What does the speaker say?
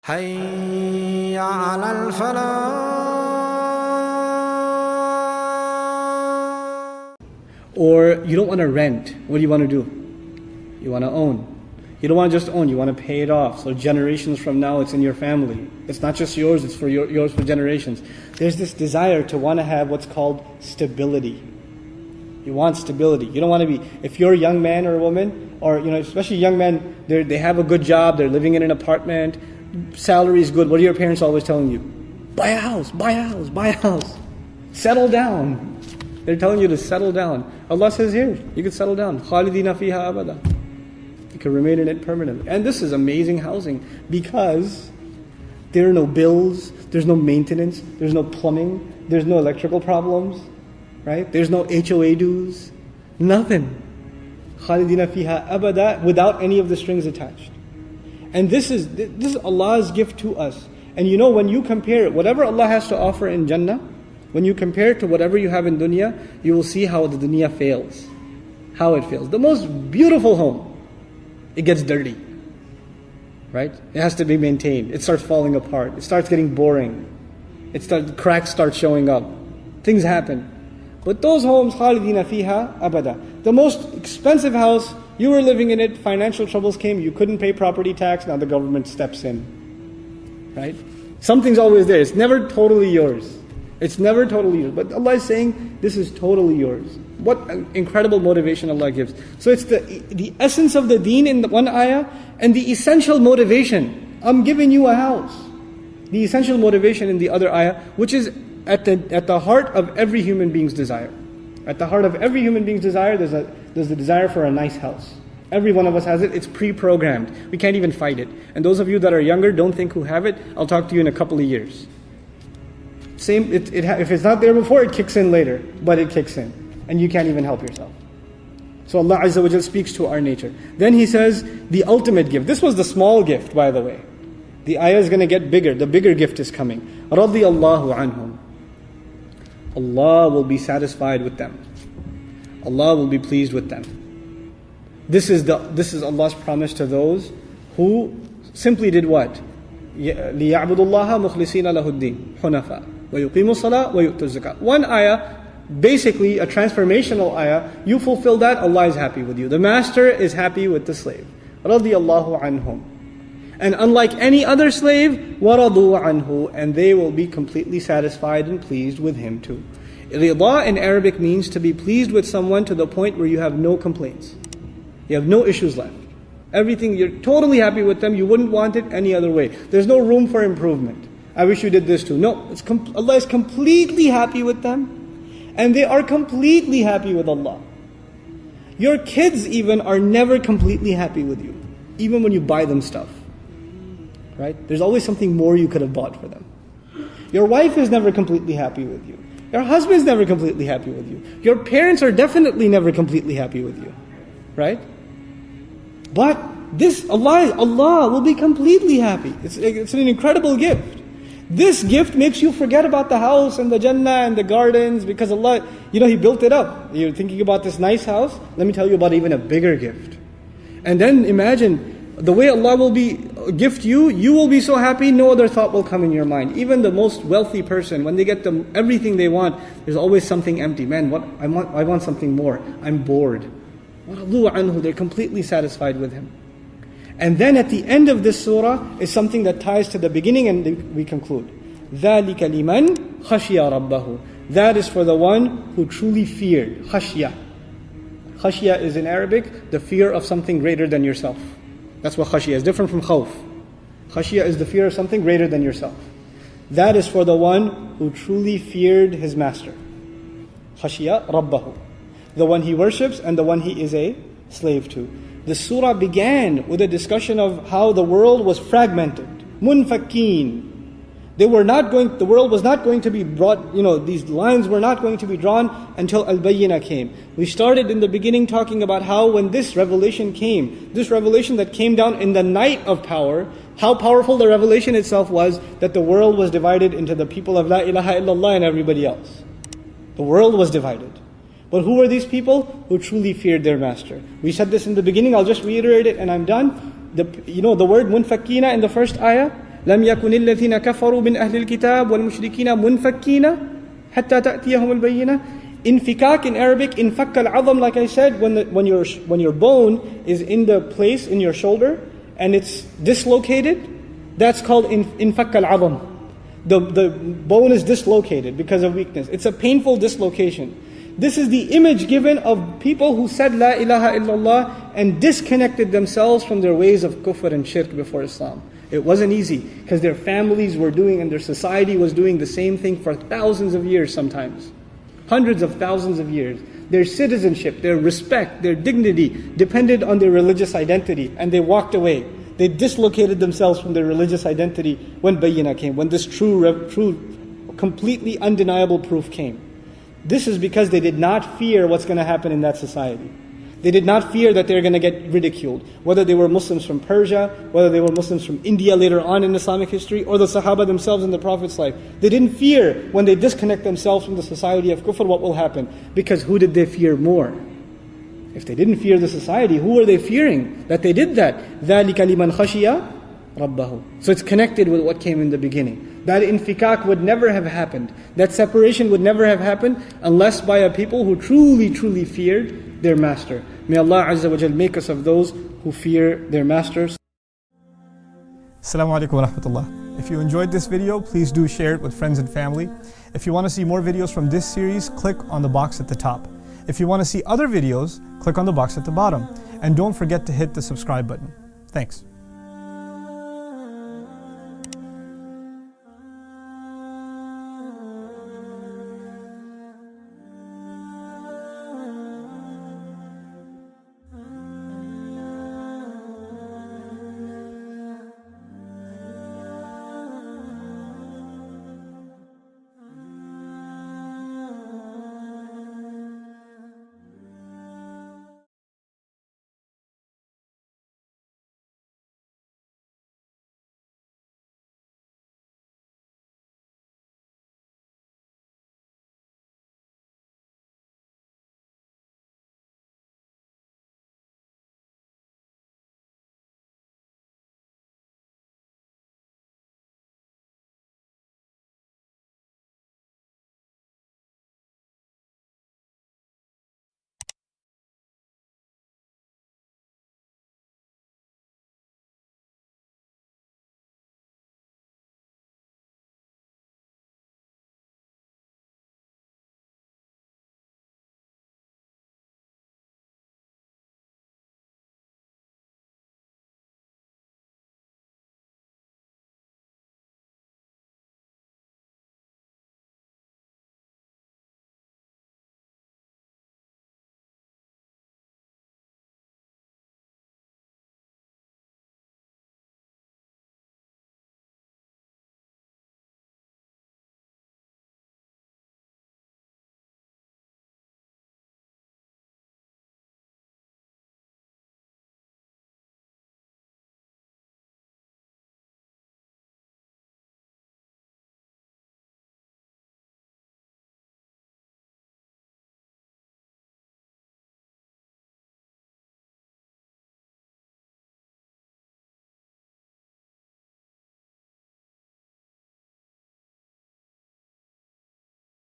حي على الفلاح. Or you don't want to rent. What do you want to do? You want to own. You don't want to just own, you want to pay it off. So generations from now, it's in your family. It's not just yours, it's for yours for generations. There's this desire to want to have what's called stability. You want stability. You don't want to be, if you're a young man or a woman, or especially young men, they have a good job, they're living in an apartment, salary is good. What are your parents always telling you? Buy a house, buy a house, buy a house. Settle down. They're telling you to settle down. Allah says here, you can settle down. خَالِدِينَ فِيهَا أَبَدًا. You can remain in it permanently. And this is amazing housing because there are no bills, there's no maintenance, there's no plumbing, there's no electrical problems, right? There's no HOA dues, nothing. خَالِدِينَ فِيهَا أَبَدًا, without any of the strings attached. And this is Allah's gift to us. And when you compare it, whatever Allah has to offer in Jannah, when you compare it to whatever you have in dunya, you will see how the dunya fails. How it fails. The most beautiful home, it gets dirty. Right? It has to be maintained. It starts falling apart. It starts getting boring. Cracks start showing up. Things happen. But those homes, خَالِدِينَ فِيهَا أَبَدًا. The most expensive house, you were living in it, financial troubles came, you couldn't pay property tax, now the government steps in. Right? Something's always there. It's never totally yours. It's never totally yours. But Allah is saying, this is totally yours. What an incredible motivation Allah gives. So it's the essence of the deen in the one ayah, and the essential motivation. I'm giving you a house. The essential motivation in the other ayah, which is at the heart of every human being's desire. At the heart of every human being's desire, there's the desire for a nice house. Every one of us has it. It's pre-programmed. We can't even fight it. And those of you that are younger, don't think who have it. I'll talk to you in a couple of years. If it's not there before, it kicks in later. But it kicks in. And you can't even help yourself. So Allah Azza wa Jal speaks to our nature. Then He says, the ultimate gift. This was the small gift, by the way. The ayah is going to get bigger. The bigger gift is coming. رَضِيَ اللَّهُ عَنْهُمْ. Allah will be satisfied with them. Allah will be pleased with them. This is Allah's promise to those who simply did what? لِيَعْبُدُ اللَّهَ مُخْلِصِينَ لَهُ الدِّينَ حُنَفَاءَ وَيُقِيمُوا الصَّلَاةَ وَيُؤْتُوا الزَّكَاةَ. One ayah, basically a transformational ayah, you fulfill that, Allah is happy with you. The master is happy with the slave. رَضِيَ اللَّهُ عَنْهُمْ. And unlike any other slave, وَرَضُوا عَنْهُ, and they will be completely satisfied and pleased with him too. Rida in Arabic means to be pleased with someone to the point where you have no complaints. You have no issues left. Everything, you're totally happy with them, you wouldn't want it any other way. There's no room for improvement. I wish you did this too. No, Allah is completely happy with them, and they are completely happy with Allah. Your kids even are never completely happy with you, even when you buy them stuff. Right? There's always something more you could have bought for them. Your wife is never completely happy with you. Your husband's never completely happy with you. Your parents are definitely never completely happy with you. Right? But Allah will be completely happy. It's an incredible gift. This gift makes you forget about the house and the Jannah and the gardens, because Allah, He built it up. You're thinking about this nice house. Let me tell you about even a bigger gift. And then imagine the way Allah will gift you, you will be so happy, no other thought will come in your mind. Even the most wealthy person, when they get everything they want, there's always something empty. Man, I want something more. I'm bored. They're completely satisfied with Him. And then at the end of this surah is something that ties to the beginning, and we conclude. ذَلِكَ لِمَنْ خَشِيَ رَبَّهُ. That is for the one who truly feared. Khashya. Khashya is in Arabic the fear of something greater than yourself. That's what khashya is, different from khawf. Khashya is the fear of something greater than yourself. That is for the one who truly feared his master. Khashya rabbahu. The one he worships and the one he is a slave to. The surah began with a discussion of how the world was fragmented. Munfakeen. The world was not going to be brought, these lines were not going to be drawn until Al-Bayyinah came. We started in the beginning talking about how when this revelation came, this revelation that came down in the night of power, how powerful the revelation itself was, that the world was divided into the people of La ilaha illallah and everybody else. The world was divided. But who were these people? Who truly feared their master. We said this in the beginning, I'll just reiterate it and I'm done. The word munfakina in the first ayah, لم يكن الذين كفروا من أهل الكتاب والمشركين منفكين حتى تأتيهم البينة. Infikak in Arabic, infak al-azam, like I said, when your bone is in the place in your shoulder and it's dislocated, that's called infak al-azam. The bone is dislocated because of weakness. It's a painful dislocation. This is the image given of people who said La ilaha illallah and disconnected themselves from their ways of kufr and shirk before Islam. It wasn't easy because their families were doing and their society was doing the same thing for thousands of years sometimes. Hundreds of thousands of years. Their citizenship, their respect, their dignity depended on their religious identity, and they walked away. They dislocated themselves from their religious identity when Bayyinah came, when this true, completely undeniable proof came. This is because they did not fear what's going to happen in that society. They did not fear that they're going to get ridiculed. Whether they were Muslims from Persia, whether they were Muslims from India later on in Islamic history, or the Sahaba themselves in the Prophet's life. They didn't fear when they disconnect themselves from the society of kufr what will happen. Because who did they fear more? If they didn't fear the society, who were they fearing that they did that? ذَلِكَ لِمَنْ خَشِيَ رَبَّهُ. So it's connected with what came in the beginning. That infikak would never have happened. That separation would never have happened unless by a people who truly feared their master. May Allah Azza wa Jal make us of those who fear their masters. Assalamu alaikum wa rahmatullah. If you enjoyed this video, please do share it with friends and family. If you want to see more videos from this series, click on the box at the top. If you want to see other videos, click on the box at the bottom. And don't forget to hit the subscribe button. Thanks.